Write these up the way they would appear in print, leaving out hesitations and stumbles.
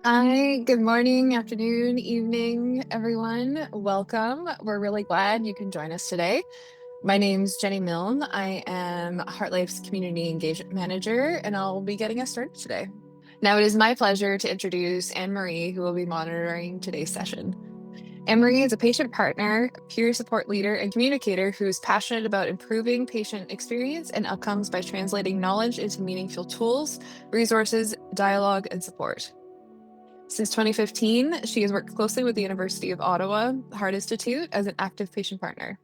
Hi, good morning, afternoon, evening, everyone. Welcome. We're really glad you can join us today. My name's Jenny Milne. I am HeartLife's Community Engagement Manager, and I'll be getting us started today. Now, it is my pleasure to introduce Anne Marie, who will be monitoring today's session. Anne Marie is a patient partner, peer support leader, and communicator who is passionate about improving patient experience and outcomes by translating knowledge into meaningful tools, resources, dialogue, and support. Since 2015, she has worked closely with the University of Ottawa Heart Institute as an active patient partner,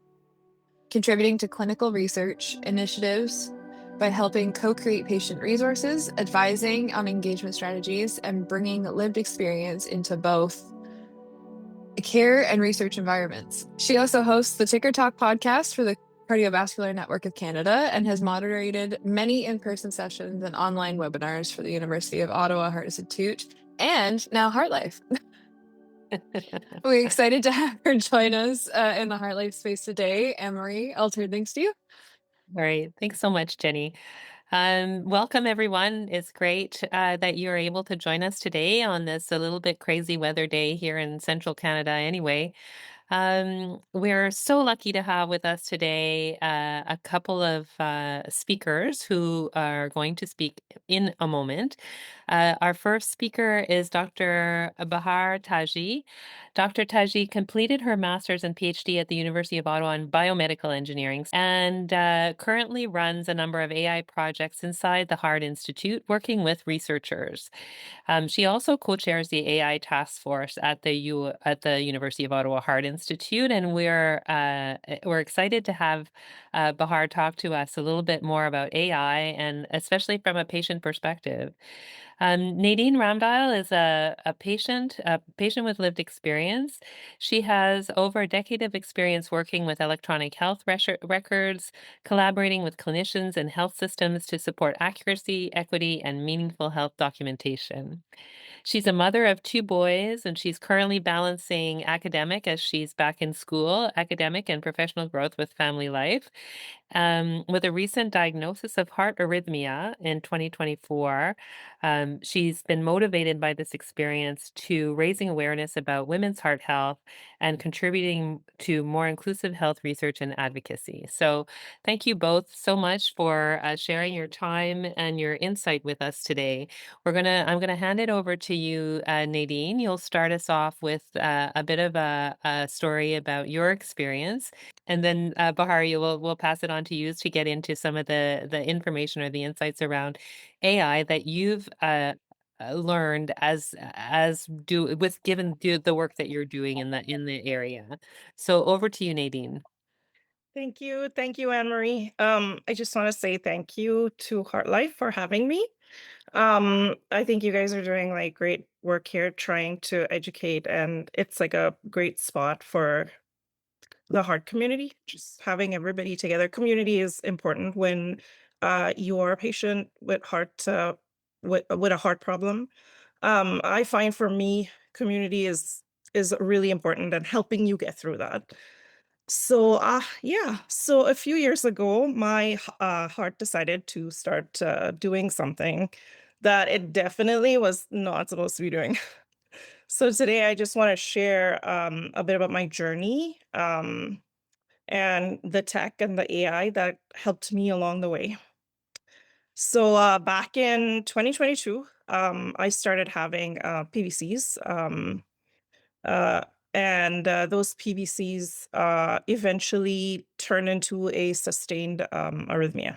contributing to clinical research initiatives by helping co-create patient resources, advising on engagement strategies, and bringing lived experience into both care and research environments. She also hosts the Ticker Talk podcast for the Cardiovascular Network of Canada and has moderated many in-person sessions and online webinars for the University of Ottawa Heart Institute and now HeartLife. We're excited to have her join us in the HeartLife space today. Anne-Marie, I'll turn things to you. All right. Thanks so much, Jenny. Welcome, everyone. It's great that you're able to join us today on this a little bit crazy weather day here in central Canada anyway. We're so lucky to have with us today a couple of speakers who are going to speak in a moment. Our first speaker is Dr. Bahar Taji. Dr. Taji completed her master's and PhD at the University of Ottawa in biomedical engineering and currently runs a number of AI projects inside the Heart Institute, working with researchers. She also co-chairs the AI task force at the University of Ottawa Heart Institute, and we're excited to have Bahar talk to us a little bit more about AI, and especially from a patient perspective. Nadine Ramdial is a patient with lived experience. She has over a decade of experience working with electronic health records, collaborating with clinicians and health systems to support accuracy, equity, and meaningful health documentation. She's a mother of two boys, and she's currently balancing academic as she's back in school, academic and professional growth with family life. With a recent diagnosis of heart arrhythmia in 2024, she's been motivated by this experience to raising awareness about women's heart health and contributing to more inclusive health research and advocacy. So, thank you both so much for sharing your time and your insight with us today. I'm gonna hand it over to you, Nadine. You'll start us off with a bit of a story about your experience, and then Bahar, we'll pass it on to you to get into some of the information or the insights around AI that you've learned as do with given the work that you're doing in the area. So over to you, Nadine. Thank you. Thank you, Anne Marie. I just want to say thank you to HeartLife for having me. I think you guys are doing like great work here trying to educate, and it's like a great spot for the heart community. Just having everybody together. Community is important when you are a patient with with a heart problem. I find for me, community is really important and helping you get through that. So a few years ago, my heart decided to start doing something that it definitely was not supposed to be doing. So today, I just want to share a bit about my journey and the tech and the AI that helped me along the way. So back in 2022, I started having PVCs. Uh, and those PVCs eventually turned into a sustained arrhythmia.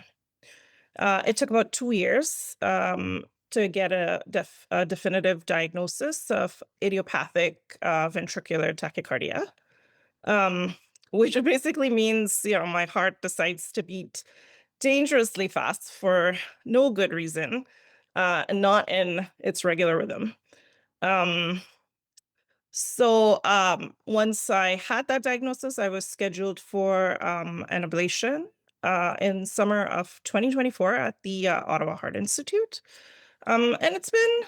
It took about 2 years to get a definitive diagnosis of idiopathic ventricular tachycardia, um, which basically means, my heart decides to beat dangerously fast for no good reason, and not in its regular rhythm. Um, Once I had that diagnosis, I was scheduled for an ablation in summer of 2024 at the Ottawa Heart Institute. And it's been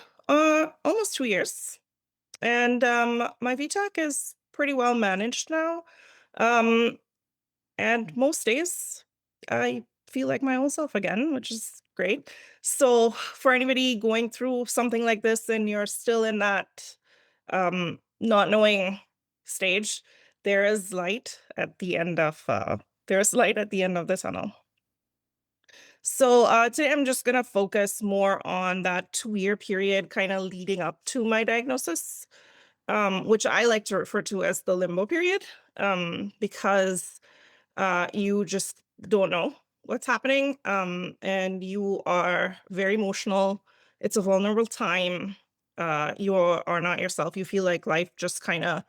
almost 2 years. And my VTAC is pretty well managed now. Um, and most days, I feel like my old self again, which is great. So for anybody going through something like this and you're still in that not knowing stage, there is light at the end of there's light at the end of the tunnel. So today I'm just gonna focus more on that 2 year period kind of leading up to my diagnosis, which I like to refer to as the limbo period, because you just don't know what's happening, and you are very emotional. It's a vulnerable time. You are not yourself. You feel like life just kind of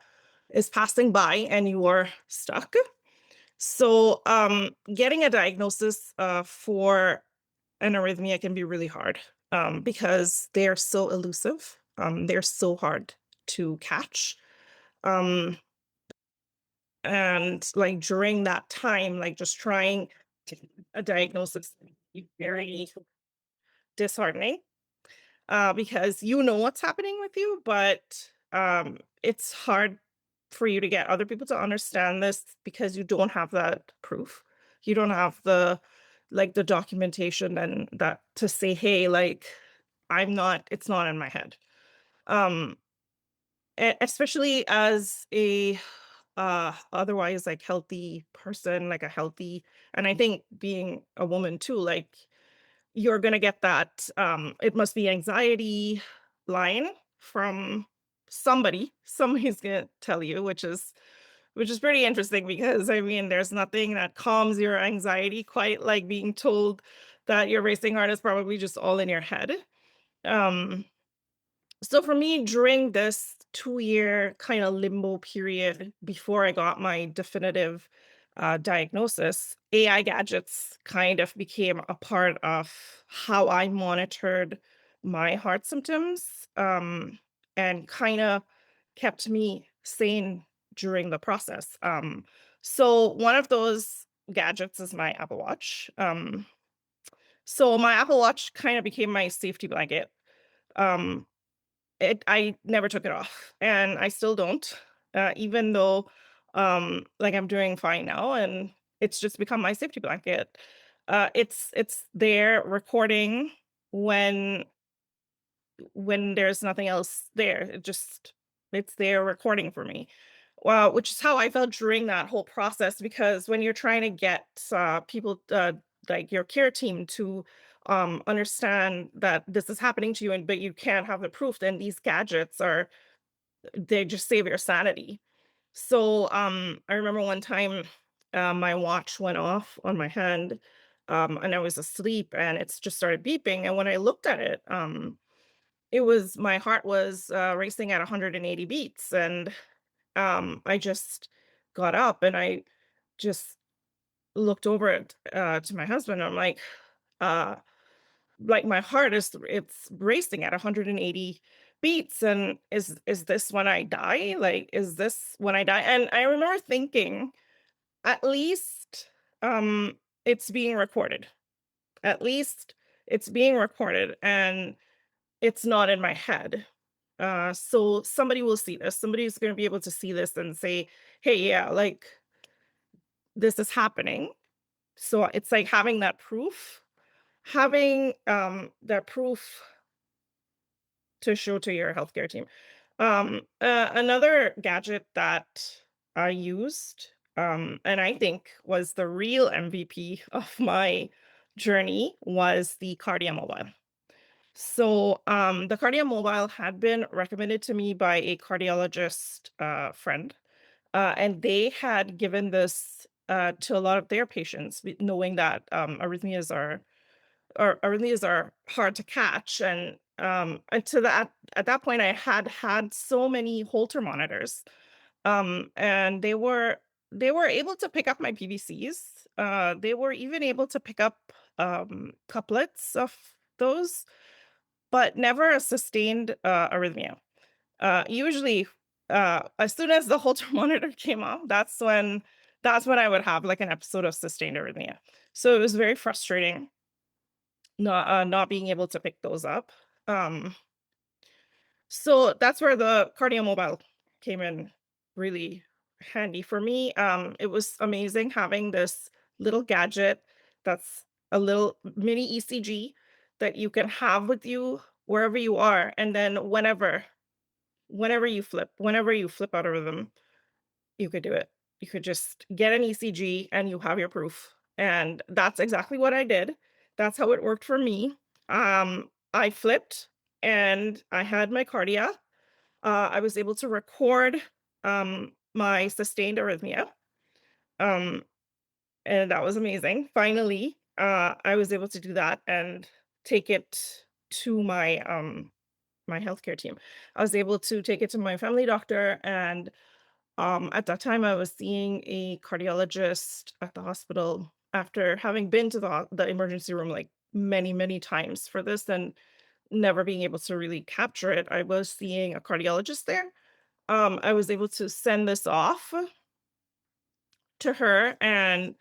is passing by and you are stuck. So, getting a diagnosis for an arrhythmia can be really hard, because they're so elusive. They're so hard to catch. Um, and like during that time, like just trying to get a diagnosis can be very disheartening, because you know what's happening with you, but it's hard for you to get other people to understand this because you don't have that proof. You don't have the documentation and that to say, hey, like it's not in my head. Um, especially as a otherwise like healthy person, like a healthy, and I think being a woman too, like you're gonna get that it must be anxiety line from somebody. Somebody's gonna tell you, which is pretty interesting because I mean there's nothing that calms your anxiety quite like being told that your racing heart is probably just all in your head. Um so for me, during this 2 year kind of limbo period before I got my definitive diagnosis, AI gadgets kind of became a part of how I monitored my heart symptoms, and kind of kept me sane during the process. So one of those gadgets is my Apple Watch. So my Apple Watch kind of became my safety blanket. Um, I never took it off, and I still don't, even though, like, I'm doing fine now, and it's just become my safety blanket. It's there recording when there's nothing else there. It's there recording for me. Well, which is how I felt during that whole process, because when you're trying to get people, like your care team, to understand that this is happening to you, and but you can't have the proof, then these gadgets are they just save your sanity. So I remember one time my watch went off on my hand, and I was asleep and it's just started beeping. And when I looked at it, it was my heart was racing at 180 beats. And I just got up and I just looked over it to my husband. I'm uh, like my heart is it's racing at 180 beats, and is this when I die? Like, is this when I die? And I remember thinking, at least um it's being recorded. At least it's being recorded and it's not in my head. So somebody will see this. Somebody's going to be able to see this and say, hey, yeah, like this is happening. So it's like having that proof, having that proof to show to your healthcare team. Another gadget that I used, and I think was the real MVP of my journey, was the Cardia Mobile. So, the Cardia Mobile had been recommended to me by a cardiologist friend, and they had given this to a lot of their patients, knowing that arrhythmias are hard to catch. And to that at that point I had had so many Holter monitors, and they were able to pick up my PVCs. They were even able to pick up couplets of those, but never a sustained arrhythmia. Usually, as soon as the Holter monitor came off, that's when I would have like an episode of sustained arrhythmia. So it was very frustrating not being able to pick those up. Um, so that's where the Cardio Mobile came in really handy for me. It was amazing having this little gadget that's a little mini ECG that you can have with you wherever you are, and then whenever you flip out of rhythm, you could do it. You could just get an ECG and you have your proof. And that's exactly what I did. That's how it worked for me. I flipped and I had my cardia. I was able to record my sustained arrhythmia. Um, and that was amazing. Finally, I was able to do that and take it to my healthcare team. I was able to take it to my family doctor, and at that time, I was seeing a cardiologist at the hospital after having been to the emergency room like many, many times for this and never being able to really capture it. I was seeing a cardiologist there. I was able to send this off to her, and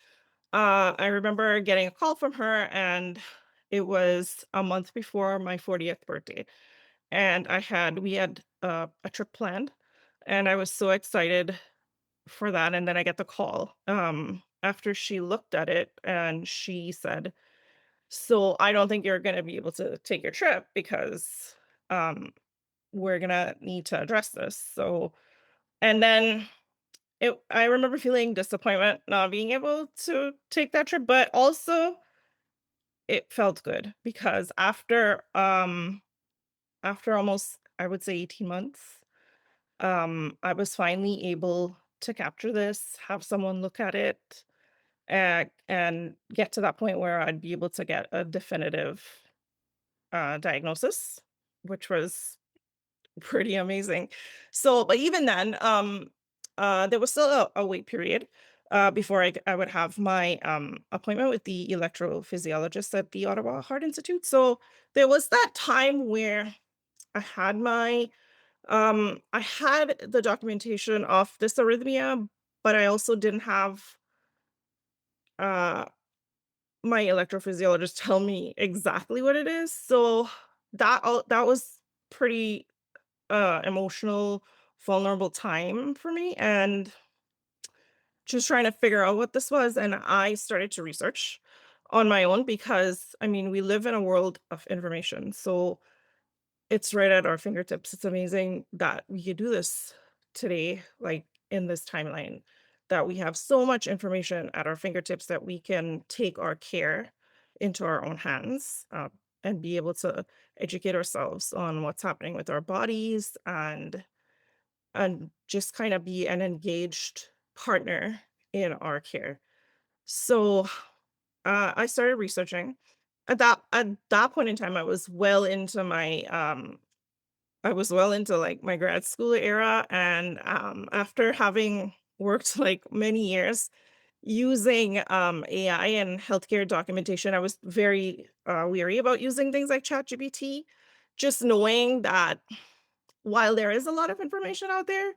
I remember getting a call from her, and it was a month before my 40th birthday. And we had a trip planned, and I was so excited for that. And then I get the call after she looked at it, and she said, "So I don't think you're going to be able to take your trip because um we're going to need to address this." So and then I remember feeling disappointment not being able to take that trip, but also it felt good because after almost, I would say, 18 months, I was finally able to capture this, have someone look at it, and get to that point where I'd be able to get a definitive diagnosis, which was pretty amazing. So, but even then, there was still a wait period before I would have my appointment with the electrophysiologist at the Ottawa Heart Institute. So there was that time where I had I had the documentation of this arrhythmia, but I also didn't have uh, my electrophysiologist tell me exactly what it is. So that was pretty emotional, vulnerable time for me, and just trying to figure out what this was. And I started to research on my own because I mean, we live in a world of information. So it's right at our fingertips. It's amazing that we could do this today, like in this timeline, that we have so much information at our fingertips that we can take our care into our own hands, and be able to educate ourselves on what's happening with our bodies, and just kind of be an engaged partner in our care. So I started researching. At that point in time, I was well into like my grad school era, and after having worked like many years using AI and healthcare documentation, I was very weary about using things like ChatGPT, just knowing that while there is a lot of information out there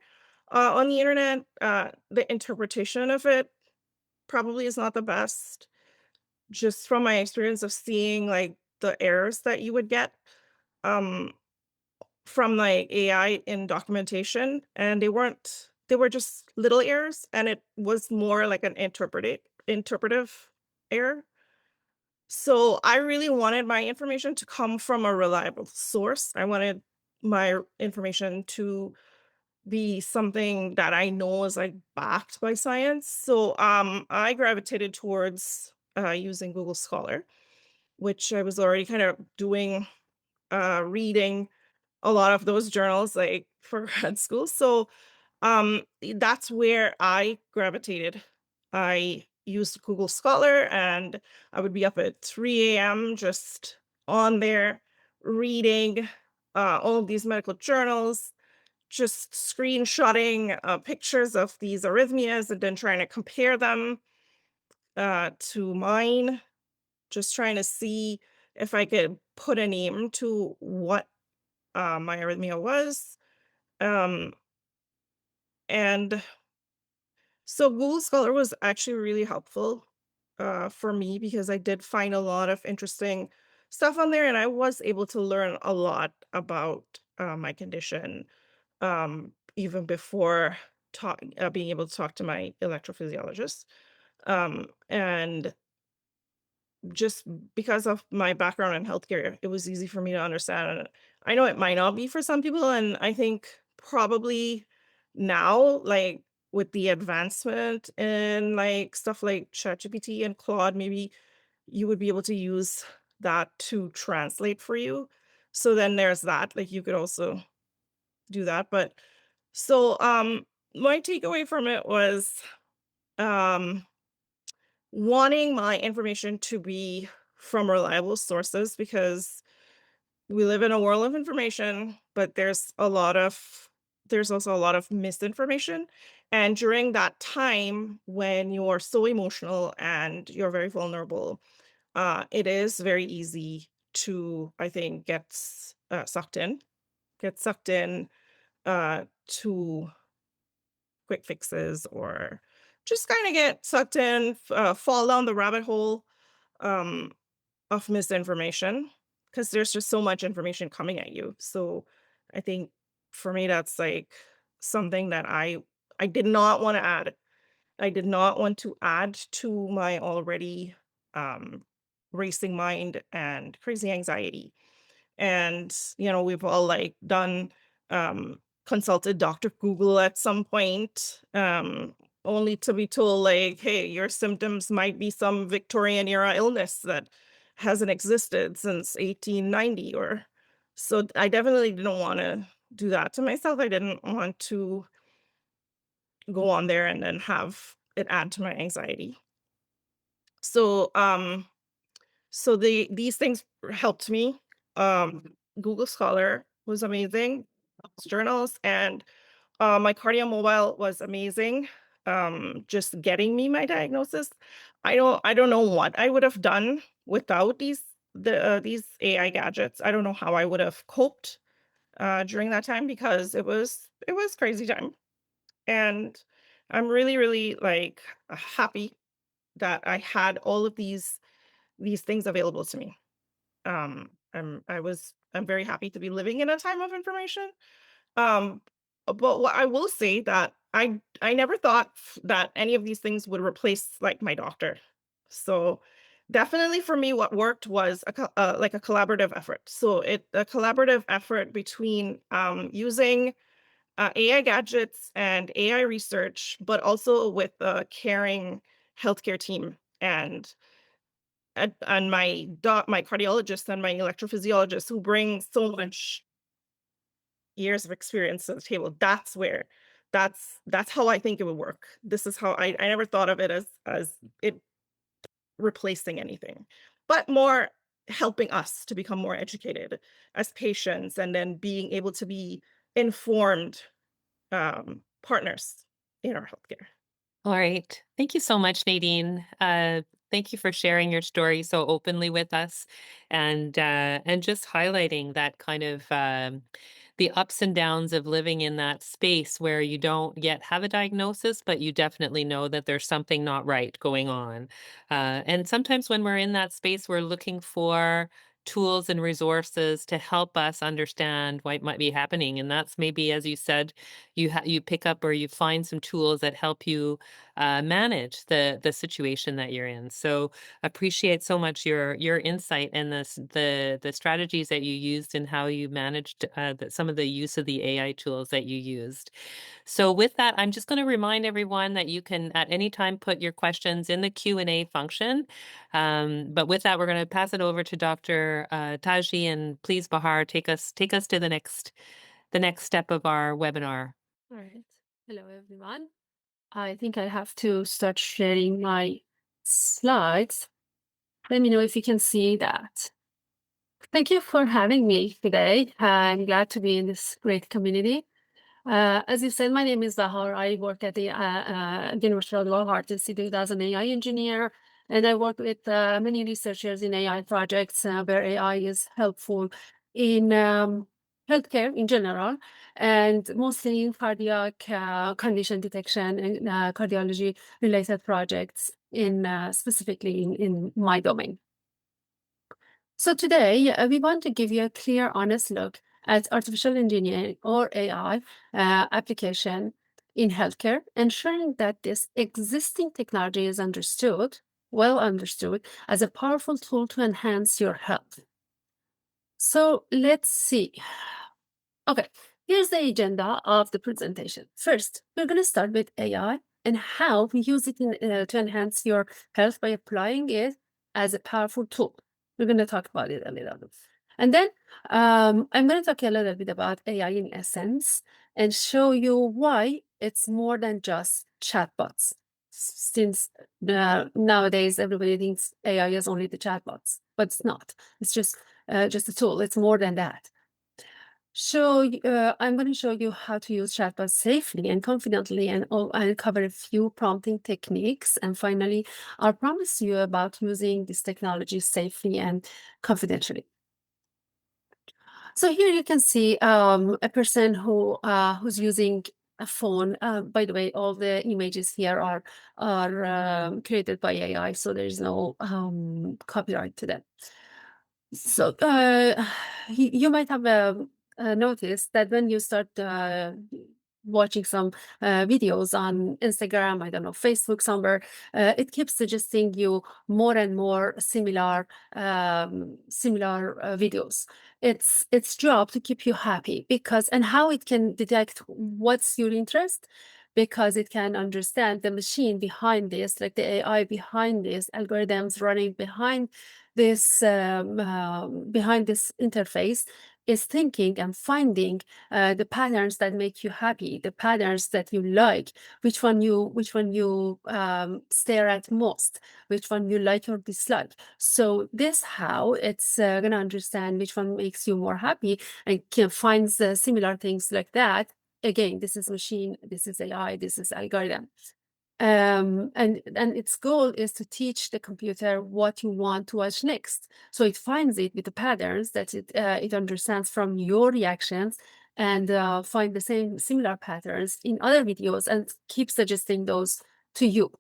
on the internet, the interpretation of it probably is not the best. Just from my experience of seeing like the errors that you would get. Um, from, like, AI in documentation, and they were just little errors, and it was more like an interpretive error. So, I really wanted my information to come from a reliable source. I wanted my information to be something that I know is, like, backed by science. So, I gravitated towards, using Google Scholar, which I was already kind of doing, reading a lot of those journals, like, for grad school. So, that's where I gravitated. I used Google Scholar, and I would be up at 3 AM just on there reading, all of these medical journals, just screenshotting, pictures of these arrhythmias and then trying to compare them, to mine, just trying to see if I could put a name to what, my arrhythmia was. Um, and so Google Scholar was actually really helpful for me because I did find a lot of interesting stuff on there, and I was able to learn a lot about my condition even before being able to talk to my electrophysiologist. And just because of my background in healthcare, it was easy for me to understand. And I know it might not be for some people, and I think probably now, like with the advancement in like stuff like ChatGPT and Claude, maybe you would be able to use that to translate for you. So then there's that. Like you could also do that. But so my takeaway from it was um wanting my information to be from reliable sources because we live in a world of information, but there's also a lot of misinformation. And during that time when you are so emotional and you're very vulnerable, it is very easy to, I think, get sucked in to quick fixes or just kind of get sucked in, fall down the rabbit hole um, of misinformation because there's just so much information coming at you. So I think for me, that's like something that I did not want to add. I did not want to add to my already um, racing mind and crazy anxiety. And, we've all like done, consulted Dr. Google at some point, only to be told, like, hey, your symptoms might be some Victorian era illness that hasn't existed since 1890 or so. I definitely didn't want to do that to myself. I didn't want to go on there and then have it add to my anxiety. So, these things helped me. Google Scholar was amazing, journals, and my cardio mobile was amazing. Just getting me my diagnosis. I don't know what I would have done without these AI gadgets. I don't know how I would have coped during that time because it was crazy time. And I'm really, really like happy that I had all of these things available to me. I'm very happy to be living in a time of information. Um, but what I will say that I never thought that any of these things would replace like my doctor. So definitely for me, what worked was like a collaborative effort. So a collaborative effort between using AI gadgets and AI research, but also with a caring healthcare team and my cardiologist and my electrophysiologist who bring so much years of experience to the table. That's how I think it would work. This is how I never thought of it as it replacing anything, but more helping us to become more educated as patients and then being able to be informed partners in our healthcare. All right. Thank you so much, Nadine. Thank you for sharing your story so openly with us, and just highlighting that kind of the ups and downs of living in that space where you don't yet have a diagnosis, but you definitely know that there's something not right going on. And sometimes when we're in that space, we're looking for tools and resources to help us understand what might be happening. And that's maybe, as you said, you pick up or you find some tools that help you manage the situation that you're in. So appreciate so much your insight and the strategies that you used and how you managed some of the use of the AI tools that you used. So with that, I'm just going to remind everyone that you can at any time put your questions in the Q&A function. But with that, we're going to pass it over to Dr. Taji, and please, Bahar, take us to the next step of our webinar. All right. Hello, everyone. I think I have to start sharing my slides. Let me know if you can see that. Thank you for having me today. I'm glad to be in this great community. As you said, my name is Zahar. I work at the University of Heart Institute as an AI engineer, and I work with many researchers in AI projects where AI is helpful in healthcare in general, and mostly in cardiac condition detection and cardiology-related projects in specifically in my domain. So today, we want to give you a clear, honest look at artificial engineering or AI application in healthcare, ensuring that this existing technology is understood well understood as a powerful tool to enhance your health. So let's see. Okay, here's the agenda of the presentation. First, we're going to start with AI and how we use it to enhance your health by applying it as a powerful tool. We're going to talk about it a little bit. And then I'm going to talk a little bit about AI in essence and show you why it's more than just chatbots. Since nowadays everybody thinks AI is only the chatbots, but it's not. It's just a tool. It's more than that. So I'm going to show you how to use chatbots safely and confidently, and I'll cover a few prompting techniques. And finally, I'll promise you about using this technology safely and confidentially. So here you can see a person who's using a phone. By the way, all the images here are created by AI, so there's no copyright to them. So you might have noticed that when you start watching some videos on Instagram, I don't know, Facebook, somewhere, it keeps suggesting you more and more similar videos. It's its job to keep you happy because, and how it can detect what's your interest, because it can understand the machine behind this, like the AI behind this, algorithms running behind this interface is thinking and finding the patterns that make you happy, the patterns that you like, which one you stare at most, which one you like or dislike. So this how it's going to understand which one makes you more happy and can find similar things like that. Again, this is machine, this is AI, this is algorithm. And its goal is to teach the computer what you want to watch next. So it finds it with the patterns that it understands from your reactions and find the similar patterns in other videos and keep suggesting those to you.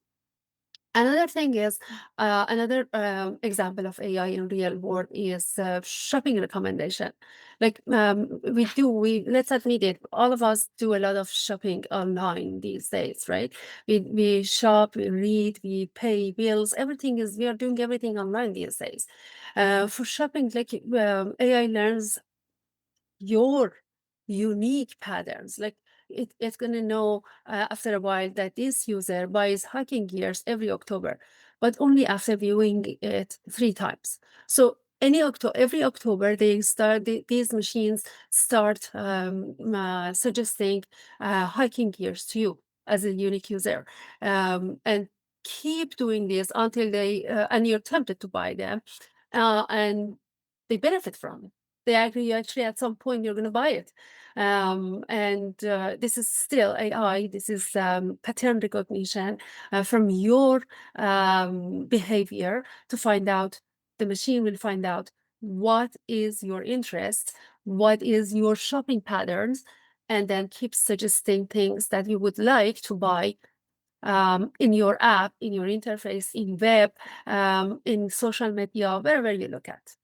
Another thing is, another example of AI in real world is shopping recommendation. Like let's admit it, all of us do a lot of shopping online these days, right? We shop, we read, we pay bills, we are doing everything online these days. For shopping, like AI learns your unique patterns. Like it's going to know after a while that this user buys hiking gears every October, but only after viewing it 3 times. So every October, these machines start suggesting hiking gears to you as a unique user, and keep doing this until and you're tempted to buy them, and they benefit from it. They agree actually at some point you're going to buy it. And this is still AI. This is pattern recognition from your behavior to find out, the machine will find out what is your interest, what is your shopping patterns, and then keep suggesting things that you would like to buy in your app, in your interface, in web, in social media, wherever you look at.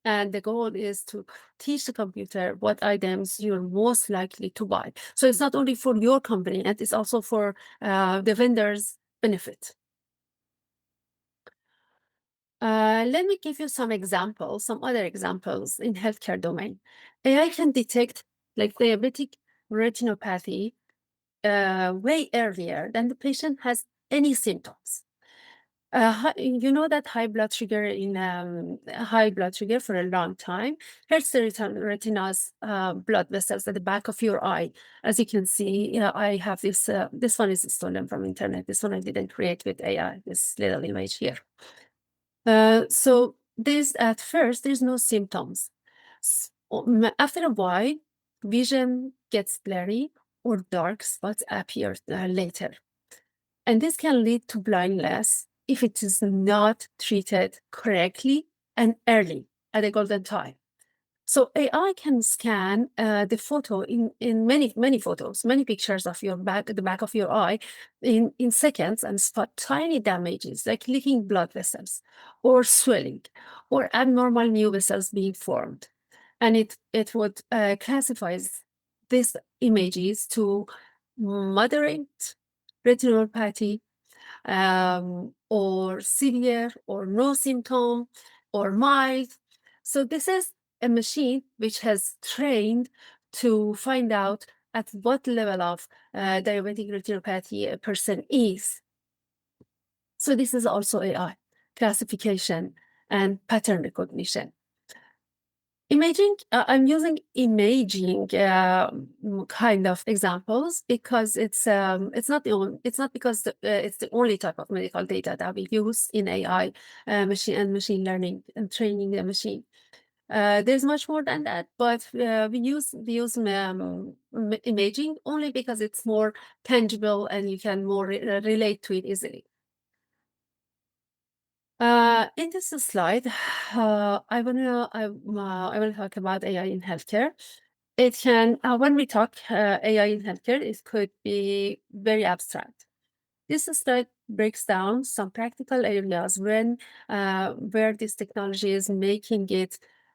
And the goal is to teach the computer what items you're most likely to buy. So it's not only for your company, and it's also for the vendor's benefit. Let me give you some other examples in healthcare domain. AI can detect like diabetic retinopathy way earlier than the patient has any symptoms. You know that high blood sugar for a long time hurts the retina's blood vessels at the back of your eye. As you can see, I have this. This one is stolen from internet. This one I didn't create with AI. This little image here. So this at first there's no symptoms. After a while, vision gets blurry or dark spots appear later. And this can lead to blindness if it is not treated correctly and early at a golden time. So AI can scan the photo in many photos, many pictures of the back of your eye in seconds, and spot tiny damages like leaking blood vessels or swelling or abnormal new vessels being formed. And it would classify these images to moderate retinopathy, or severe, or no symptom, or mild. So this is a machine which has trained to find out at what level of diabetic retinopathy a person is. So this is also AI, classification and pattern recognition. Imaging, I'm using imaging kind of examples because it's not because it's the only type of medical data that we use in AI machine learning and training the machine. There's much more than that, but we use imaging only because it's more tangible and you can more relate to it easily. In this slide, I wanna talk about AI in healthcare. It can, when we talk AI in healthcare, it could be very abstract. This slide breaks down some practical areas where this technology is making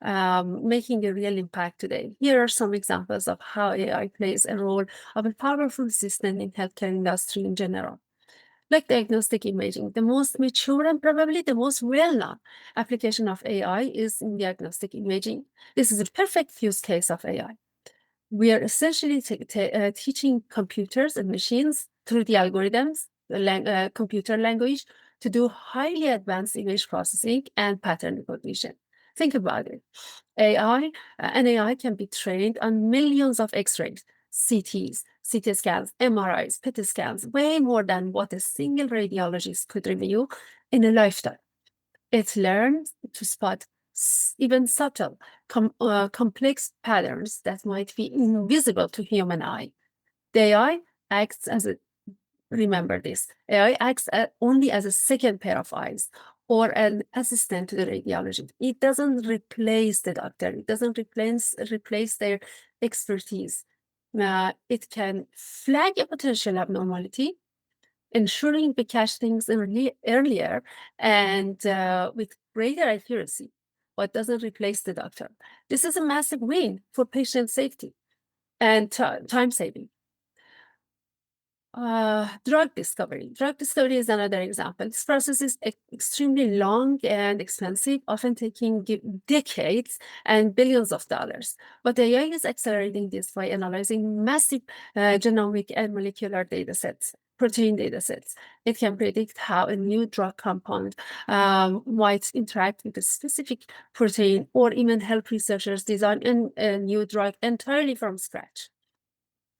a real impact today. Here are some examples of how AI plays a role of a powerful system in healthcare industry in general. Like diagnostic imaging, the most mature and probably the most well-known application of AI is in diagnostic imaging. This is a perfect use case of AI. We are essentially teaching computers and machines through the algorithms, the computer language, to do highly advanced image processing and pattern recognition. Think about it. An AI can be trained on millions of X-rays, CTs, CT scans, MRIs, PET scans, way more than what a single radiologist could review in a lifetime. It learns to spot even subtle, complex patterns that might be invisible to human eye. The AI acts as a, remember this, AI acts only as a second pair of eyes or an assistant to the radiologist. It doesn't replace the doctor. It doesn't replace their expertise. It can flag a potential abnormality, ensuring we catch things earlier and with greater accuracy, but doesn't replace the doctor. This is a massive win for patient safety and time saving. Drug discovery. Drug discovery is another example. This process is extremely long and expensive, often taking decades and billions of dollars. But AI is accelerating this by analyzing massive genomic and molecular data sets, protein data sets. It can predict how a new drug compound might interact with a specific protein, or even help researchers design a new drug entirely from scratch.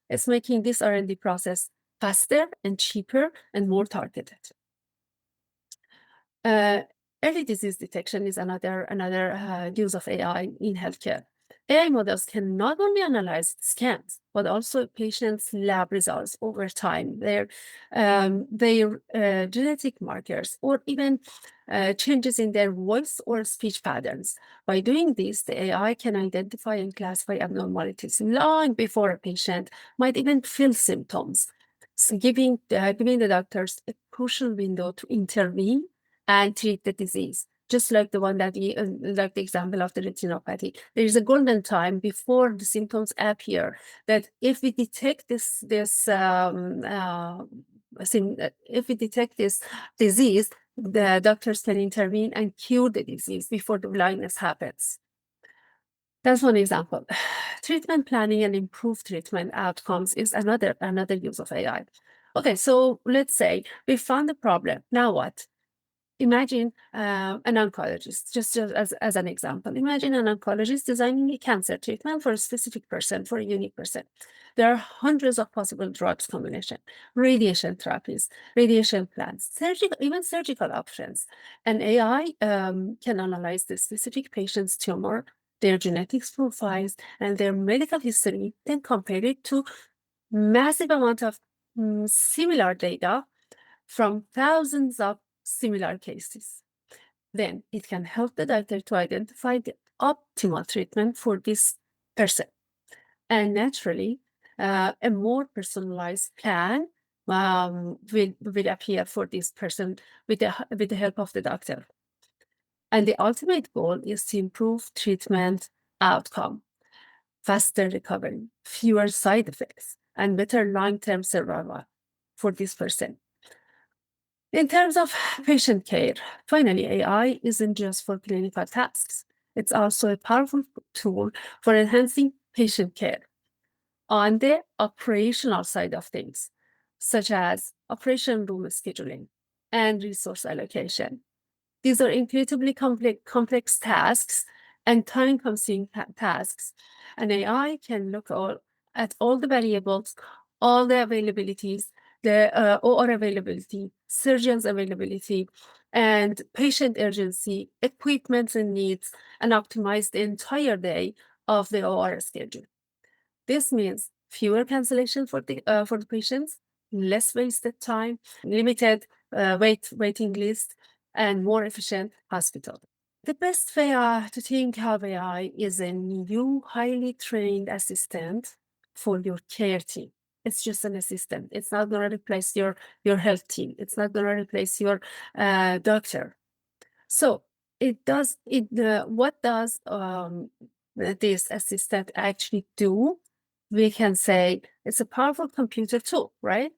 It's making this R&D process faster and cheaper and more targeted. Early disease detection is another use of AI in healthcare. AI models can not only analyze scans, but also patients' lab results over time, their genetic markers, or even changes in their voice or speech patterns. By doing this, the AI can identify and classify abnormalities long before a patient might even feel symptoms, so giving the doctors a crucial window to intervene and treat the disease, just like the one that like the example of the retinopathy. There is a golden time before the symptoms appear, that if we detect this disease, the doctors can intervene and cure the disease before the blindness happens. That's one example. Treatment planning and improved treatment outcomes is another use of AI. Okay, so let's say we found the problem. Now what? Imagine an oncologist, just as an example. Imagine an oncologist designing a cancer treatment for a specific person, for a unique person. There are hundreds of possible drugs combination, radiation therapies, radiation plans, surgical options. And AI can analyze the specific patient's tumor, their genetics profiles, and their medical history, then compare it to massive amount of similar data from thousands of similar cases. Then it can help the doctor to identify the optimal treatment for this person. And naturally, a more personalized plan will appear for this person with the help of the doctor. And the ultimate goal is to improve treatment outcome, faster recovery, fewer side effects, and better long-term survival for this person. In terms of patient care, finally, AI isn't just for clinical tasks. It's also a powerful tool for enhancing patient care on the operational side of things, such as operation room scheduling and resource allocation. These are incredibly complex tasks and time-consuming tasks. And AI can look at all the variables, all the availabilities, the OR availability, surgeons availability, and patient urgency, equipment and needs, and optimize the entire day of the OR schedule. This means fewer cancellations for the patients, less wasted time, limited waiting list, and more efficient hospital. The best way to think of AI is a new, highly trained assistant for your care team. It's just an assistant. It's not going to replace your health team. It's not going to replace your doctor. So what does this assistant actually do? We can say it's a powerful computer tool, right?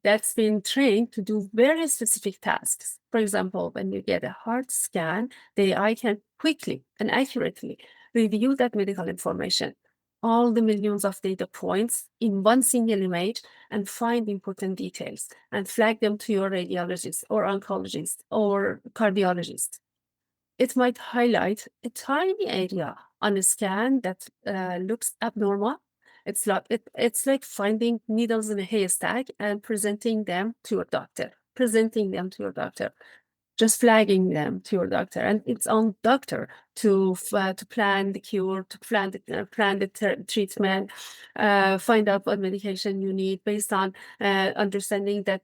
That's been trained to do very specific tasks. For example, when you get a heart scan, the AI can quickly and accurately review that medical information, all the millions of data points in one single image, and find important details and flag them to your radiologist or oncologist or cardiologist. It might highlight a tiny area on a scan that looks abnormal. It's like finding needles in a haystack and presenting them to your doctor, just flagging them to your doctor, and it's on doctor to plan the cure, to plan the treatment, find out what medication you need based on understanding that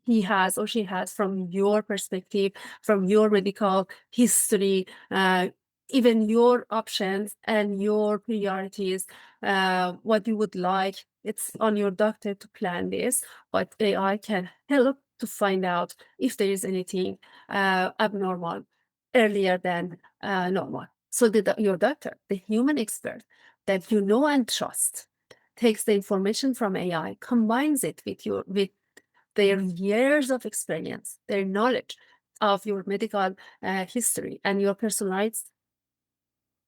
he has or she has from your perspective, from your medical history, even your options and your priorities, what you would like. It's on your doctor to plan this, but AI can help to find out if there is anything abnormal earlier than normal. So your doctor, the human expert that you know and trust, takes the information from AI, combines it with their years of experience, their knowledge of your medical history and your personalized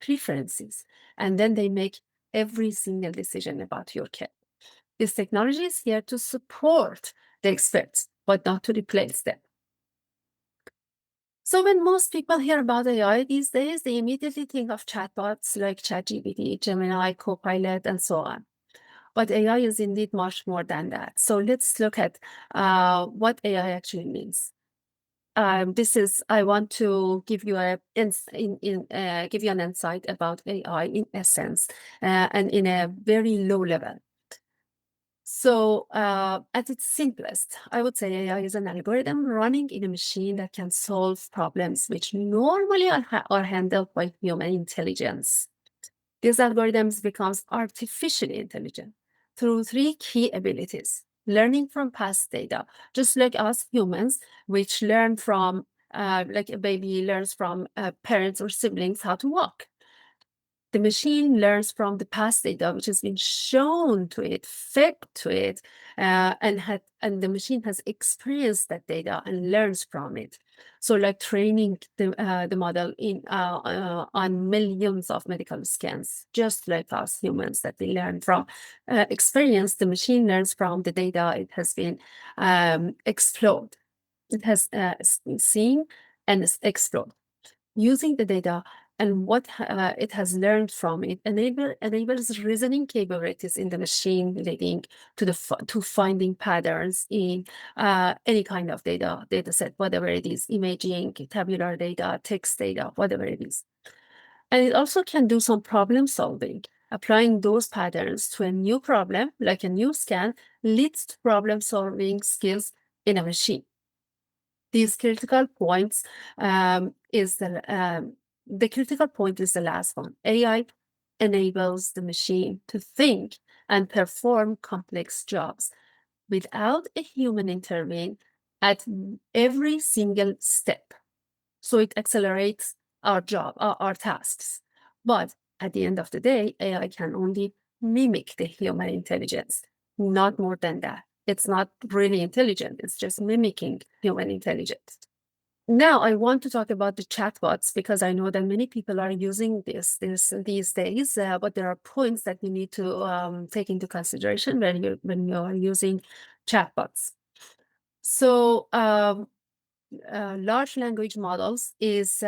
preferences. And then they make every single decision about your care. This technology is here to support the experts, but not to replace them. So when most people hear about AI these days, they immediately think of chatbots like ChatGPT, Gemini, Copilot, and so on. But AI is indeed much more than that. So let's look at what AI actually means. I want to give you give you an insight about AI in essence, and in a very low level. So at its simplest, I would say AI is an algorithm running in a machine that can solve problems which normally are handled by human intelligence. These algorithms becomes artificially intelligent through three key abilities: learning from past data, just like us humans, which learn from, like a baby learns from parents or siblings how to walk. The machine learns from the past data, which has been shown to it, fed to it, and the machine has experienced that data and learns from it. So, like training the model on millions of medical scans, just like us humans, that we learn from experience. The machine learns from the data it has been explored. It has seen and explored. Using the data and what it has learned from it enables reasoning capabilities in the machine, leading to finding patterns in any kind of data set, whatever it is: imaging, tabular data, text data, whatever it is. And it also can do some problem solving. Applying those patterns to a new problem, like a new scan, leads to problem solving skills in a machine. These critical points the critical point is the last one. AI enables the machine to think and perform complex jobs without a human intervene at every single step. So it accelerates our job, our tasks. But at the end of the day, AI can only mimic the human intelligence, not more than that. It's not really intelligent. It's just mimicking human intelligence. Now, I want to talk about the chatbots because I know that many people are using these days, but there are points that you need to take into consideration when you are using chatbots. So, large language models is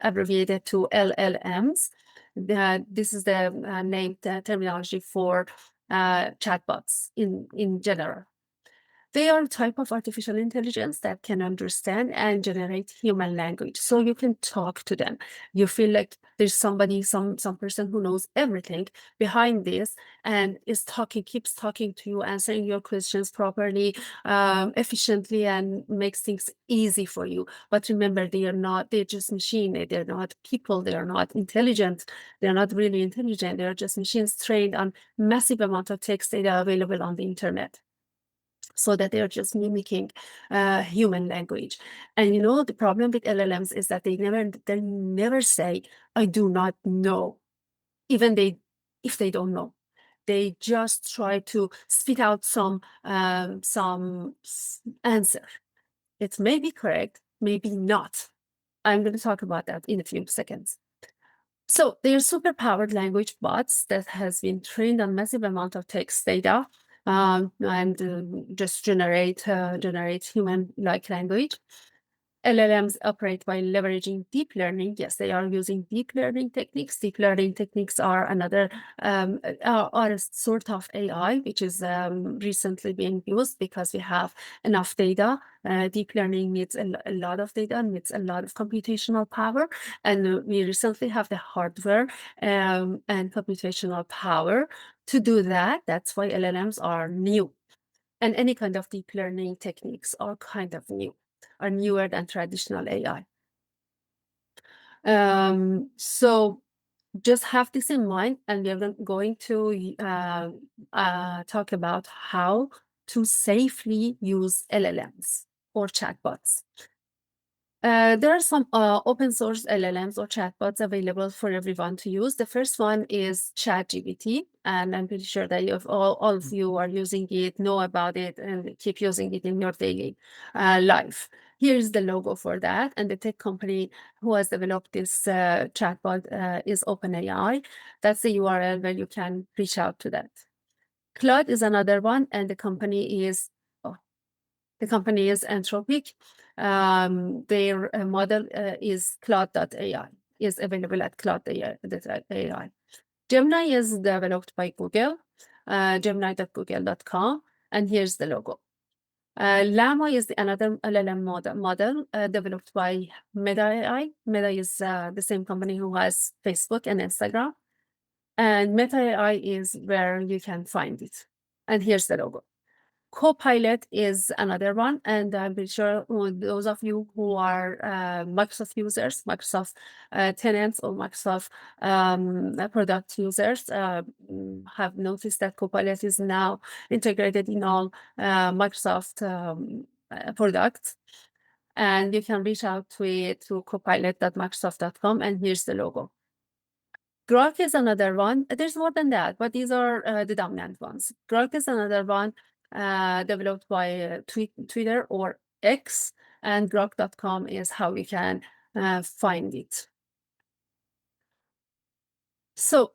abbreviated to LLMs. This is the named terminology for chatbots in general. They are a type of artificial intelligence that can understand and generate human language. So you can talk to them. You feel like there's somebody, some person who knows everything behind this and keeps talking to you, answering your questions properly, efficiently, and makes things easy for you. But remember, they're just machine. They're not people. They're not intelligent. They're not really intelligent. They're just machines trained on massive amount of text data available on the internet, so that they're just mimicking human language. And the problem with LLMs is that they never say, I do not know, even if they don't know. They just try to spit out some answer. It may be correct, maybe not. I'm going to talk about that in a few seconds. So they're super-powered language bots that has been trained on massive amount of text data and just generate human-like language. LLMs operate by leveraging deep learning. Yes, they are using deep learning techniques. Deep learning techniques are another are a sort of AI, which is recently being used because we have enough data. Deep learning needs a lot of data, needs a lot of computational power, and we recently have the hardware and computational power to do that. That's why LLMs are new, and any kind of deep learning techniques are kind of new, are newer than traditional AI. So just have this in mind, and we're going to talk about how to safely use LLMs or chatbots. There are some open source LLMs or chatbots available for everyone to use. The first one is ChatGPT, and I'm pretty sure that all of you are using it, know about it, and keep using it in your daily life. Here's the logo for that, and the tech company who has developed this chatbot is OpenAI. That's the URL where you can reach out to that. Claude is another one, and the company is Anthropic. Their model is Claude.ai, is available at Claude.ai. Gemini is developed by Google, gemini.google.com, and here's the logo. Llama is another LLM model developed by Meta AI. Meta is the same company who has Facebook and Instagram. And Meta AI is where you can find it. And here's the logo. Copilot is another one, and I'm pretty sure those of you who are Microsoft users, Microsoft tenants, or Microsoft product users have noticed that Copilot is now integrated in all Microsoft products. And you can reach out to it to copilot.microsoft.com, and here's the logo. Grok is another one. There's more than that, but these are the dominant ones. Grok is another one developed by Twitter or X, and grok.com is how we can find it. So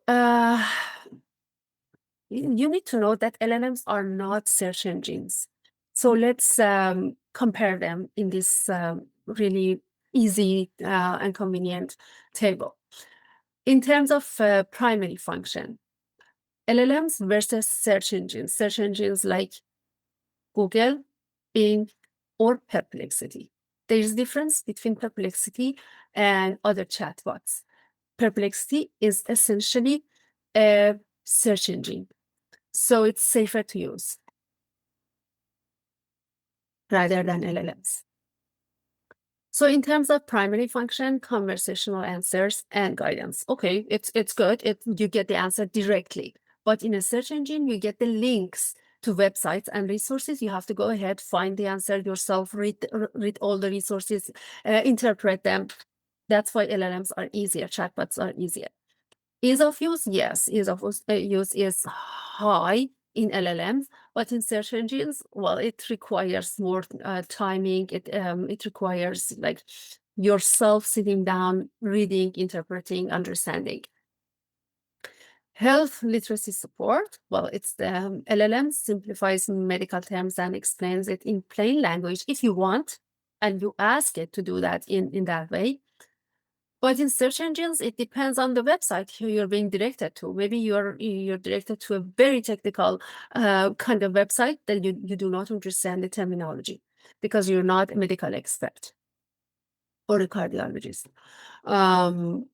you need to know that LLMs are not search engines. So let's compare them in this really easy and convenient table. In terms of primary function, LLMs versus search engines like Google, Bing, or Perplexity. There is a difference between Perplexity and other chatbots. Perplexity is essentially a search engine, so it's safer to use rather than LLMs. So in terms of primary function, conversational answers and guidance. Okay, it's good. You get the answer directly. But in a search engine, you get the links to websites and resources. You have to go ahead, find the answer yourself, read all the resources, interpret them. That's why LLMs are easier. Chatbots are easier. Ease of use, yes, ease of use is high in LLMs, But in search engines, well, it requires more timing. It requires like yourself sitting down, reading, interpreting, understanding. Health literacy support, well, it's the LLM simplifies medical terms and explains it in plain language if you want, and you ask it to do that in that way. But in search engines, it depends on the website who you're being directed to. Maybe you're directed to a very technical kind of website that you do not understand the terminology because you're not a medical expert or a cardiologist.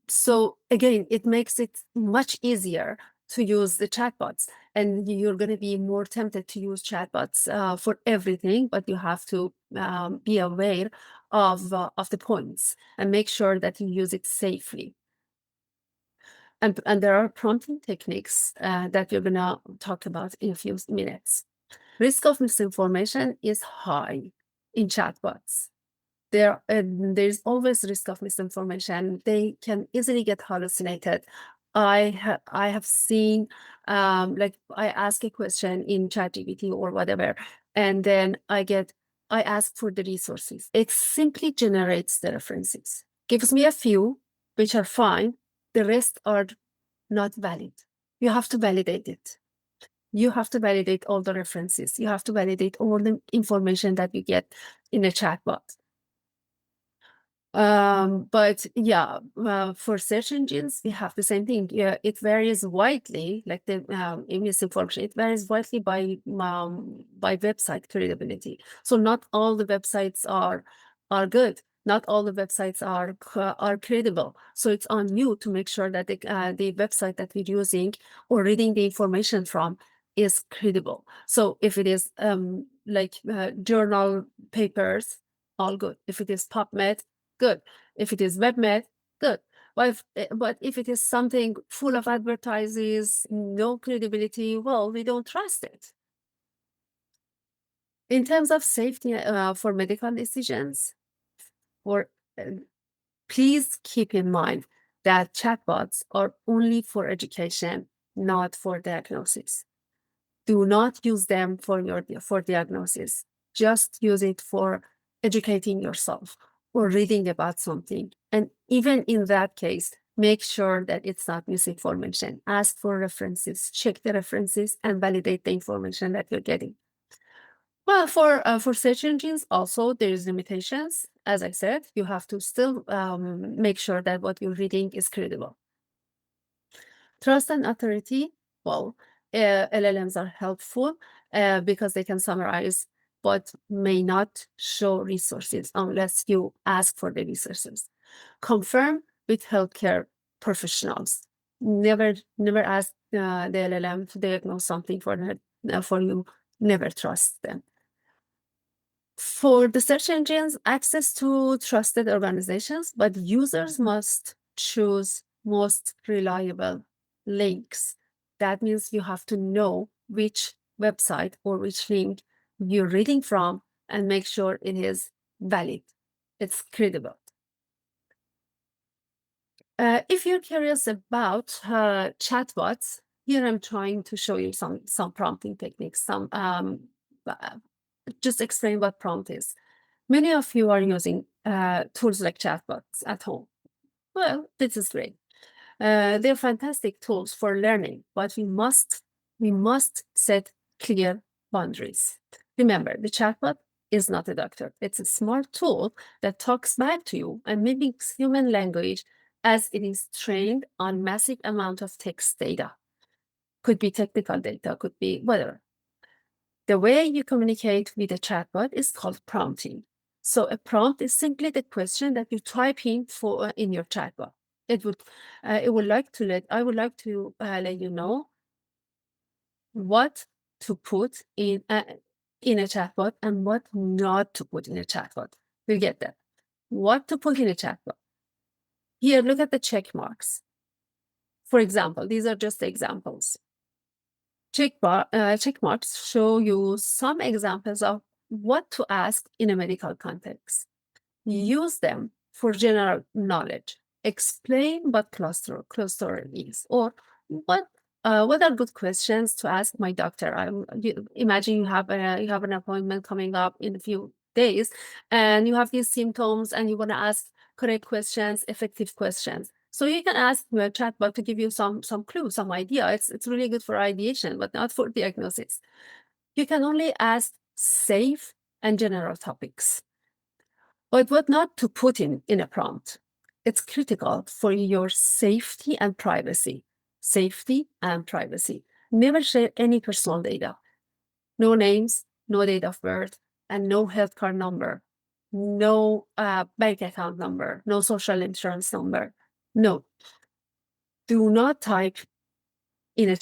So again, it makes it much easier to use the chatbots, and you're going to be more tempted to use chatbots for everything, but you have to be aware of the points and make sure that you use it safely. And there are prompting techniques that we're going to talk about in a few minutes. Risk of misinformation is high in chatbots. There's always risk of misinformation. They can easily get hallucinated. I have seen like I ask a question in ChatGPT or whatever, and then I ask for the resources. It simply generates the references, gives me a few, which are fine. The rest are not valid. You have to validate it. You have to validate all the references. You have to validate all the information that you get in a chatbot. But yeah, for search engines, we have the same thing. Yeah, it varies widely, like the misinformation. It varies widely by website credibility. So not all the websites are good. Not all the websites are credible. So it's on you to make sure that the website that we're using or reading the information from is credible. So if it is like journal papers, all good. If it is PubMed, good. If it is WebMed, good. But if it is something full of advertises, no credibility, well, we don't trust it. In terms of safety for medical decisions, please keep in mind that chatbots are only for education, not for diagnosis. Do not use them for diagnosis. Just use it for educating yourself or reading about something. And even in that case, make sure that it's not misinformation. Ask for references, check the references, and validate the information that you're getting. Well, for search engines, also there's limitations. As I said, you have to still make sure that what you're reading is credible. Trust and authority, well, LLMs are helpful because they can summarize but may not show resources unless you ask for the resources. Confirm with healthcare professionals. Never ask the LLM to diagnose something for you. Never trust them. For the search engines, access to trusted organizations, but users must choose most reliable links. That means you have to know which website or which link you're reading from and make sure it is valid, it's credible. If you're curious about chatbots, here I'm trying to show you some prompting techniques, just explain what prompt is. Many of you are using tools like chatbots at home. Well, this is great. They're fantastic tools for learning, but we must set clear boundaries. Remember, the chatbot is not a doctor. It's a smart tool that talks back to you and mimics human language as it is trained on massive amount of text data. Could be technical data, could be whatever. The way you communicate with a chatbot is called prompting. So a prompt is simply the question that you type in in your chatbot. I would like to let you know what to put in a chatbot and what not to put in a chatbot. We'll get that. What to put in a chatbot. Here, look at the check marks. For example, these are just examples. Check marks show you some examples of what to ask in a medical context. Use them for general knowledge. Explain what cholesterol is or what what are good questions to ask my doctor? Imagine you have an appointment coming up in a few days, and you have these symptoms, and you want to ask correct questions, effective questions. So you can ask the chatbot to give you some clue, some idea. It's really good for ideation, but not for diagnosis. You can only ask safe and general topics, but what not to put in a prompt. It's critical for your safety and privacy. Safety and privacy. Never share any personal data. No names, no date of birth, and no health card number. No bank account number, no social insurance number. No. Do not type in a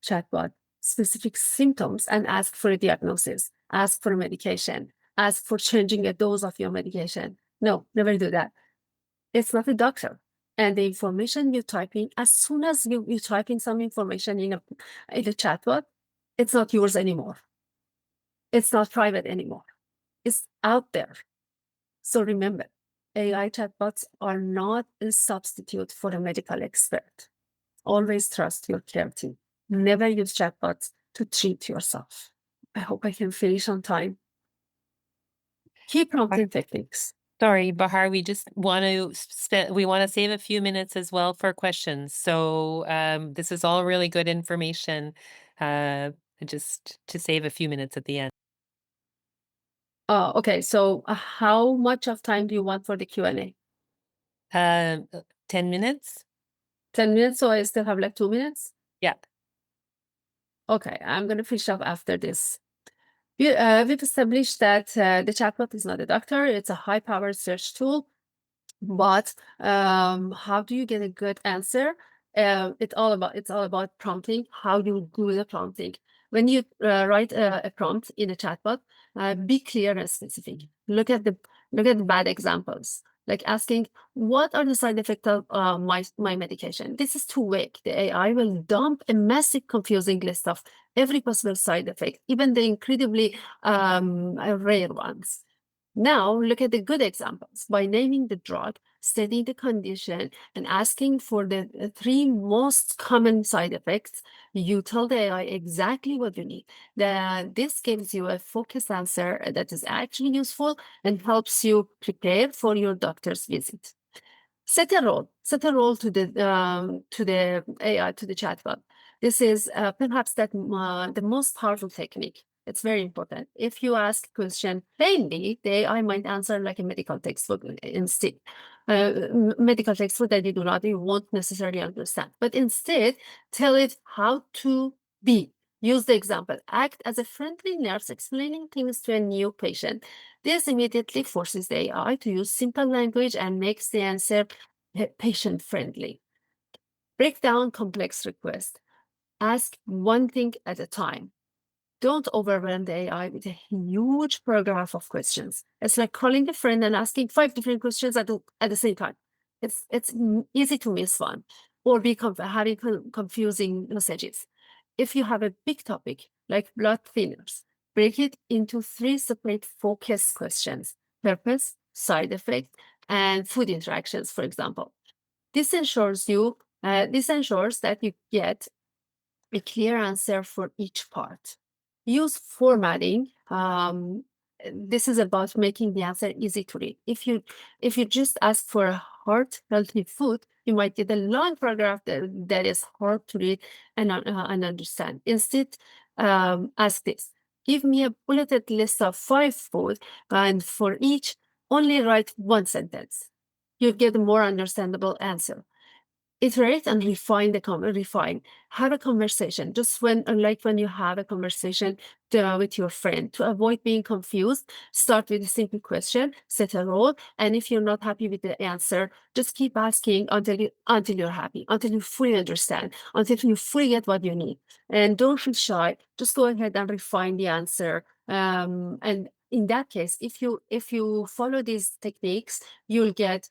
chatbot specific symptoms and ask for a diagnosis, ask for a medication, ask for changing a dose of your medication. No, never do that. It's not a doctor. And the information you type in, as soon as you type in some information in a chatbot, it's not yours anymore. It's not private anymore. It's out there. So remember, AI chatbots are not a substitute for a medical expert. Always trust your care team. Never use chatbots to treat yourself. I hope I can finish on time. Key prompting techniques. Sorry, Bahar, we just want to save a few minutes as well for questions. So this is all really good information, just to save a few minutes at the end. Okay, so how much of time do you want for the Q&A? 10 minutes? 10 minutes, so I still have like 2 minutes? Yeah. Okay, I'm going to finish up after this. We've established that the chatbot is not a doctor. It's a high-powered search tool. But how do you get a good answer? It's all about prompting. How you do the prompting. When you write a prompt in a chatbot, be clear and specific. Look at the bad examples, like asking, "What are the side effects of my medication?" This is too vague. The AI will dump a massive, confusing list of every possible side effect, even the incredibly rare ones. Now, look at the good examples. By naming the drug, stating the condition, and asking for the 3 most common side effects, you tell the AI exactly what you need. This gives you a focused answer that is actually useful and helps you prepare for your doctor's visit. Set a role to the AI, to the chatbot. This is perhaps the most powerful technique. It's very important. If you ask a question plainly, the AI might answer like a medical textbook instead. Medical textbook that you won't necessarily understand. But instead, tell it how to be. Use the example. Act as a friendly nurse explaining things to a new patient. This immediately forces the AI to use simple language and makes the answer patient-friendly. Break down complex requests. Ask one thing at a time. Don't overwhelm the AI with a huge paragraph of questions. It's like calling a friend and asking 5 different questions at the same time. It's easy to miss one or be having confusing messages. If you have a big topic like blood thinners, break it into 3 separate focus questions: purpose, side effect, and food interactions, for example. This ensures that you get a clear answer for each part. Use formatting. This is about making the answer easy to read. If you just ask for a healthy food, you might get a long paragraph that is hard to read and understand. Instead, ask this: give me a bulleted list of 5 food, and for each, only write 1 sentence. You'll get a more understandable answer. Iterate and refine. Have a conversation. Just when you have a conversation with your friend, to avoid being confused, start with a simple question, set a role, and if you're not happy with the answer, just keep asking until you're happy, until you fully understand, until you fully get what you need. And don't feel shy. Just go ahead and refine the answer. And in that case, if you follow these techniques, you'll get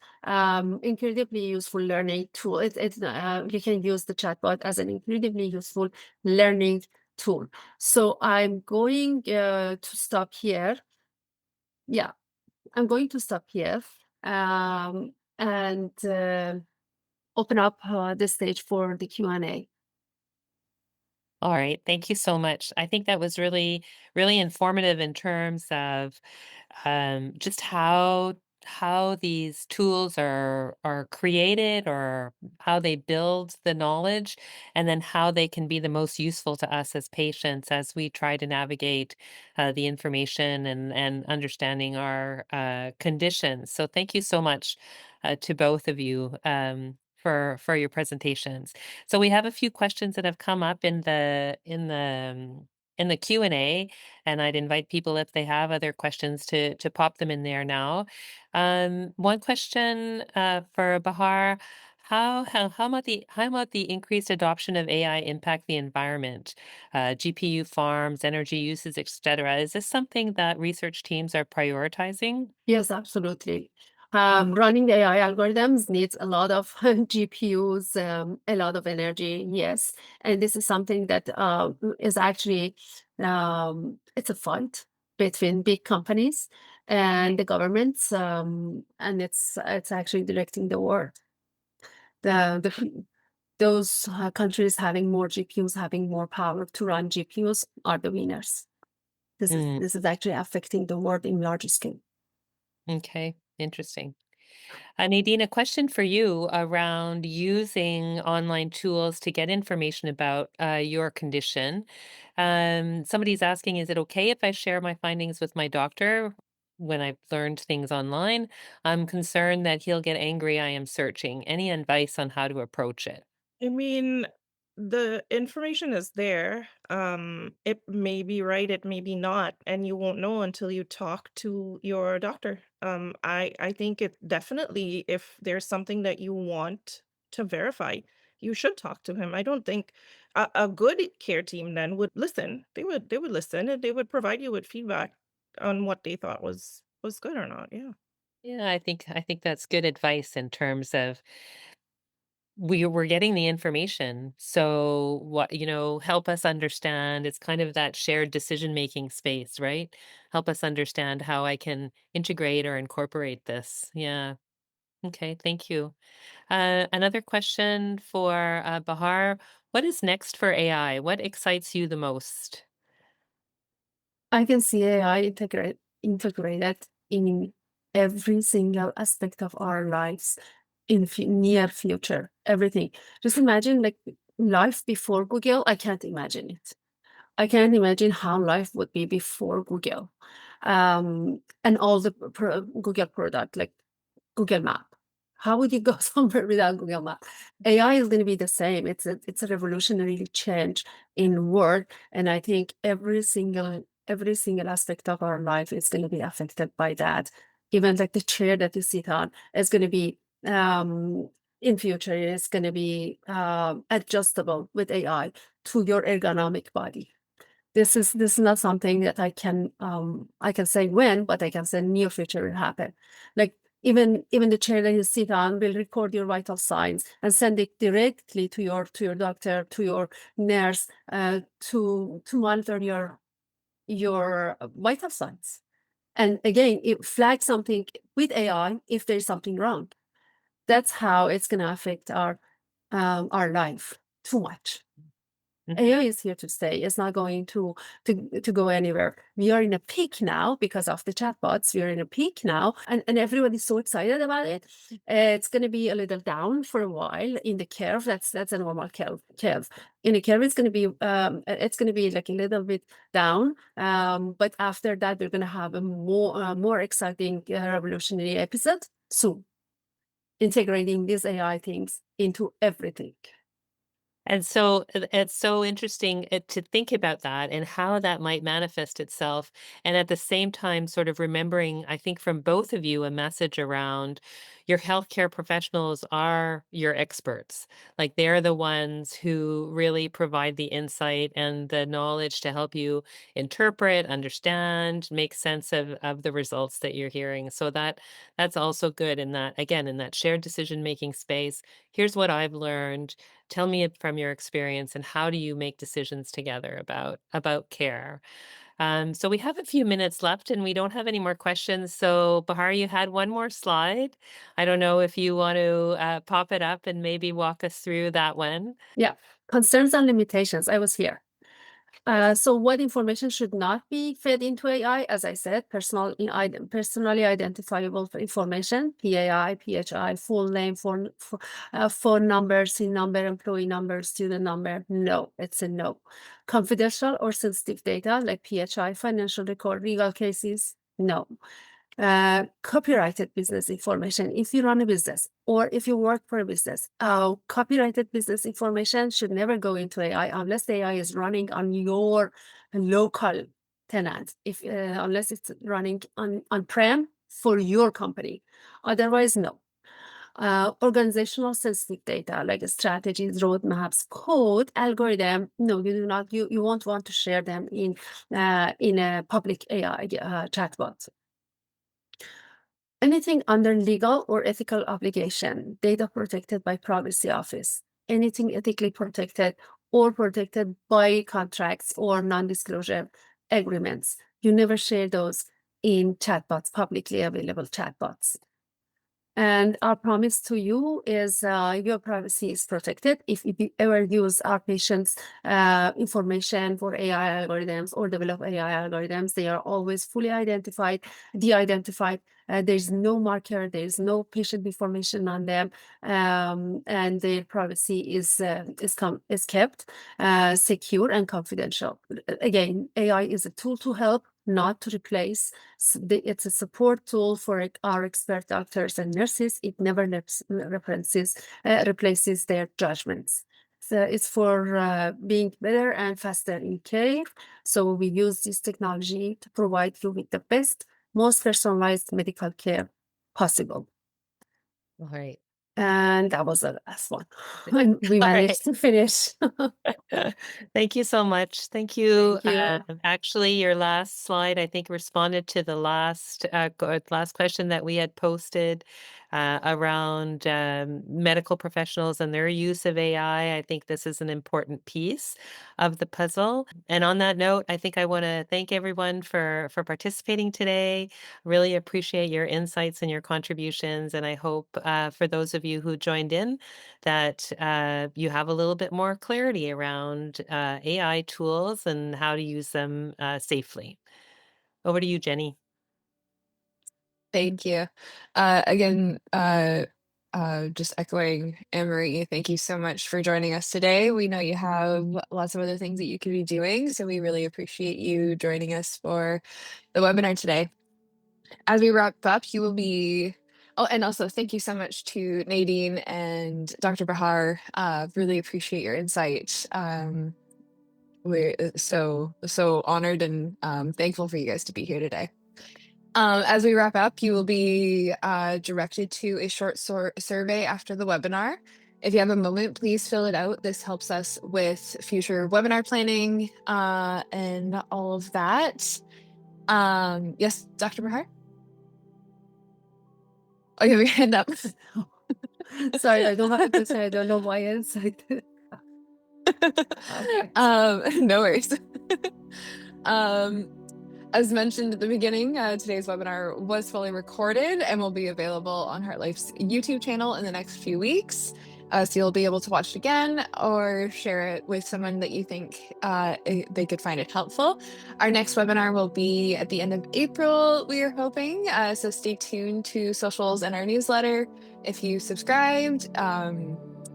incredibly useful learning tool. You can use the chatbot as an incredibly useful learning tool. So I'm going to stop here. Yeah, I'm going to stop here and open up the stage for the Q&A. All right. Thank you so much. I think that was really, really informative in terms of just how these tools are created or how they build the knowledge, and then how they can be the most useful to us as patients as we try to navigate the information and understanding our conditions. So thank you so much to both of you for your presentations. So we have a few questions that have come up in the Q&A, and I'd invite people if they have other questions to pop them in there now. One question for Bahar: how about the increased adoption of AI impact the environment, GPU farms, energy uses, etc.? Is this something that research teams are prioritizing? Yes, absolutely. Running AI algorithms needs a lot of GPUs, a lot of energy. Yes, and this is something that is actually it's a fight between big companies and the governments, and it's actually directing the war. The those countries having more GPUs, having more power to run GPUs are the winners. Mm, This is actually affecting the world in large scale. okay, interesting. Nadine, a question for you around using online tools to get information about your condition. Somebody's asking, is it okay if I share my findings with my doctor when I've learned things online? I'm concerned that he'll get angry I am searching. Any advice on how to approach it? I mean, the information is there. It may be right, it may be not, and you won't know until you talk to your doctor. I think it definitely, if there's something that you want to verify, you should talk to him. I don't think a good care team then would listen. They would listen and they would provide you with feedback on what they thought was good or not. Yeah. Yeah, I think that's good advice in terms of we're getting the information. So what, help us understand. It's kind of that shared decision making space, right? Help us understand how I can integrate or incorporate this. Yeah. Okay. Thank you. Another question for Bahar. What is next for AI? What excites you the most? I can see AI integrated in every single aspect of our lives in near future. Everything. Just imagine like life before Google. I can't imagine it. I can't imagine how life would be before Google, and all the Google product like Google Map. How would you go somewhere without Google Map? AI is going to be the same. It's a revolutionary change in work, and I think every single aspect of our life is going to be affected by that. Even like the chair that you sit on is going to be in future. It's going to be adjustable with AI to your ergonomic body. This is not something that I can say when, but I can say near future will happen. Like even the chair that you sit on will record your vital signs and send it directly to your doctor, to your nurse, to monitor your vital signs. And again, it flags something with AI if there's something wrong. That's how it's going to affect our life too much. AI is here to stay. It's not going to go anywhere. We are in a peak now because of the chatbots. We are in a peak now, and everybody's so excited about it. It's going to be a little down for a while in the curve. That's a normal curve. In the curve, it's going to be like a little bit down. But after that, we're going to have a more exciting revolutionary episode soon, integrating these AI things into everything. And so it's so interesting to think about that and how that might manifest itself. And at the same time, sort of remembering, I think from both of you, a message around your healthcare professionals are your experts. Like they're the ones who really provide the insight and the knowledge to help you interpret, understand, make sense of the results that you're hearing. So that's also good in that, again, in that shared decision making space. Here's what I've learned. Tell me from your experience, and how do you make decisions together about care? So we have a few minutes left, and we don't have any more questions. So Bahar, you had one more slide. I don't know if you want to pop it up and maybe walk us through that one. Yeah. Concerns and limitations. I was here. So what information should not be fed into AI? As I said, personally identifiable information, PAI, PHI, full name, phone number, SIN number, employee number, student number. No, it's a no. Confidential or sensitive data like PHI, financial record, legal cases. No. Copyrighted business information. If you run a business or if you work for a business, copyrighted business information should never go into AI unless the AI is running on your local tenant. Unless it's running on-prem for your company. Otherwise, no. Organizational sensitive data like strategies, roadmaps, code, algorithm. No, you do not. You won't want to share them in a public AI chatbot. Anything under legal or ethical obligation, data protected by Privacy Office, anything ethically protected or protected by contracts or non-disclosure agreements. You never share those in chatbots, publicly available chatbots. And our promise to you is your privacy is protected. If you ever use our patients' information for AI algorithms or develop AI algorithms, they are always fully identified, de-identified. There's no marker, there's no patient information on them, and their privacy is kept secure and confidential. Again, AI is a tool to help, not to replace. It's a support tool for our expert doctors and nurses. It never replaces their judgments. So it's for being better and faster in care. So we use this technology to provide you with the best, most personalized medical care possible. All right. And that was the last one. And we managed to finish. Thank you so much. Thank you. Thank you. Actually, your last slide, I think, responded to the last question that we had posted around medical professionals and their use of AI. I think this is an important piece of the puzzle. And on that note, I think I want to thank everyone for participating today. Really appreciate your insights and your contributions. And I hope for those of you who joined in that you have a little bit more clarity around AI tools and how to use them safely. Over to you, Jenny. Thank you. Again, just echoing Anne-Marie, thank you so much for joining us today. We know you have lots of other things that you could be doing, so we really appreciate you joining us for the webinar today. As we wrap up, you will be... Oh, and also thank you so much to Nadine and Dr. Bahar. Really appreciate your insight. We're so honored and thankful for you guys to be here today. As we wrap up, you will be directed to a short survey after the webinar. If you have a moment, please fill it out. This helps us with future webinar planning and all of that. Yes, Dr. Bahar? Oh, you have your hand up. Sorry, I don't have to say, I don't know why it's like okay. No worries. As mentioned at the beginning, today's webinar was fully recorded and will be available on HeartLife's YouTube channel in the next few weeks. So you'll be able to watch it again or share it with someone that you think they could find it helpful. Our next webinar will be at the end of April, we are hoping. So stay tuned to socials and our newsletter if you subscribed.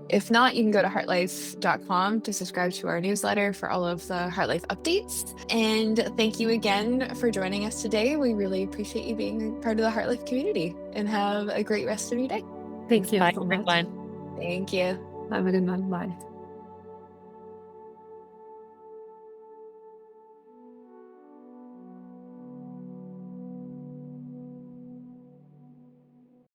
If not, you can go to HeartLife.com to subscribe to our newsletter for all of the HeartLife updates. And thank you again for joining us today. We really appreciate you being part of the HeartLife community, and have a great rest of your day. Thank you Bye, so much. everyone. Thank you. Have a good one. Bye.